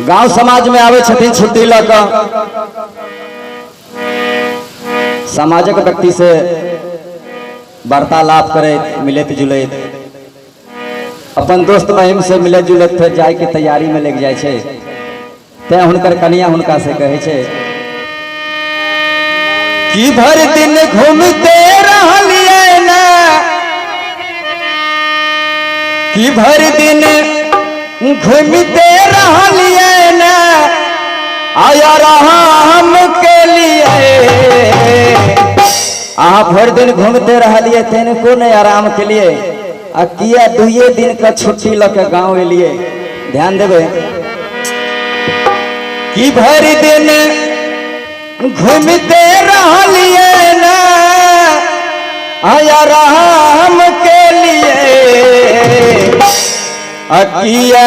गांव समाज में आवे छथिन छुट्टी लग सामाजिक व्यक्ति से वार्तालाप करे मिलत जुलत अपन दोस्त बहिन से मिलत जुलत फिर जाए के तैयारी में लग जाए छे। ते हुनकर कनिया हुनका से कहे छे कि भर दिन घूमते रहलिए ना कि भर दिन घूमते रहलिए ना आया रहा हम के लिए भर दिन घूमते रहलिए तेन को नहीं आराम के लिए आ किया दुए दिन का छुट्टी लके गाँव लिए ध्यान देवे कि भर दिन घूमते रहलिए ना आया राम के लिए अकिया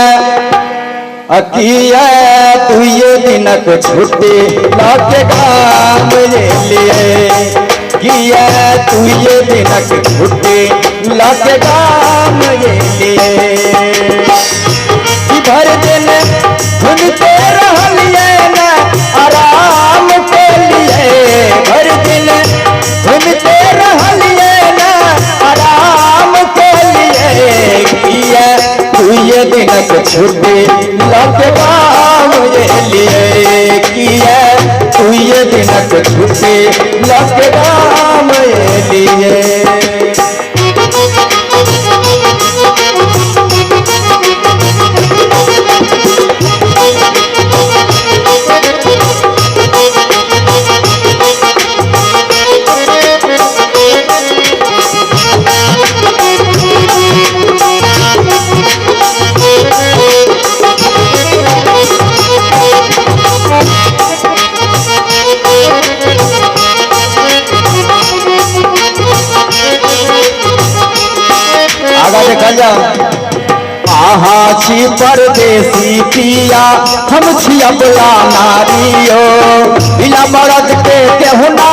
दुए दिन को छुट्टी लके गाँव लिए किया दुए दिन को छुट्टी लके गाँव लिए भर दिन घूमते रहलिए ना आराम के लिए भर दिन घूमते रहलिए ना आराम के लिए किया दुए दिन को छुट्टी लके गाँव लिए किया दुए दिन को छुट्टी लके गाँव लिए। आहा छी परदेसी पिया हम छी अबला नारियो बिना मरद के केहुना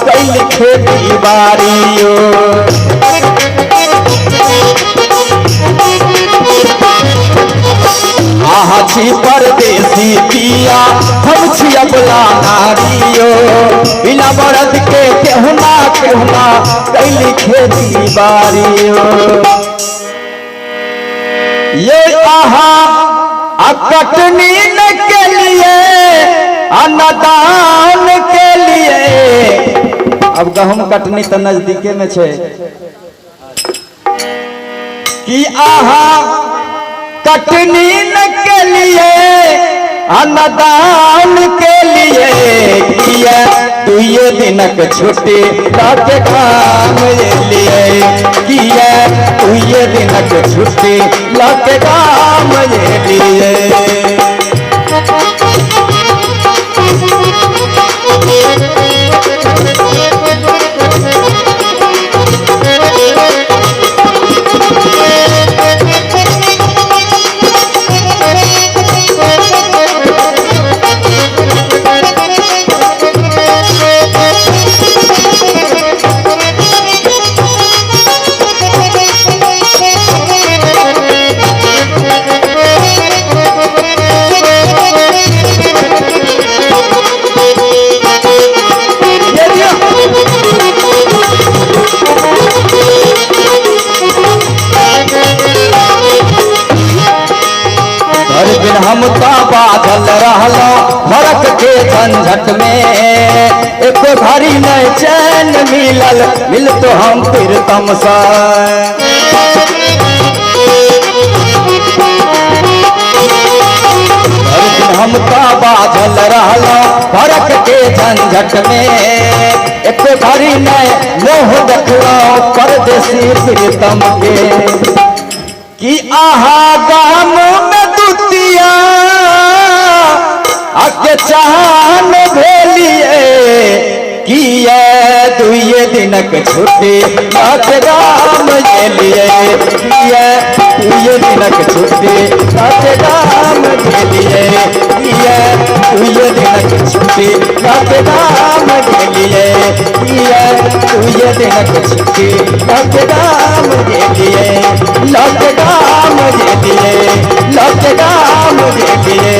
कैल खेती बारियो आहा छी परदेसी पिया हम छी अबला नारियो बिना मरद के केहुना कैल खेती बारियो ये कटनी के लिए अन्नदान के लिए अब गहूम कटनी तो नजदीके में छे कि कटनी के लिए अन्नदान के लिए किया दुए दिन के छुट्टी लके गाँव लिए किया दुए दिन के छुट्टी लके गाँव लिए। हम तो बादल रहलो फरक के झंझट में एक घड़ी में चैन मिल तो हम प्रीतम से हम तो बादल रहलो फरक के झंझट में एक घड़ी में मोह देखलो परदेसी प्रीतम के कि गाम में आके चाहन भेलिए किया दुए दिन के छुट्टी लके गाँव लिए किया दुए दिन के छुट्टी लके गाँव लिए किया दुए दिन के छुट्टी लॉकडाउन के लिए तू ये दिन छुट्टी लॉकडाउन के लिए लॉकडाउन के लिए लॉकडाउन के लिए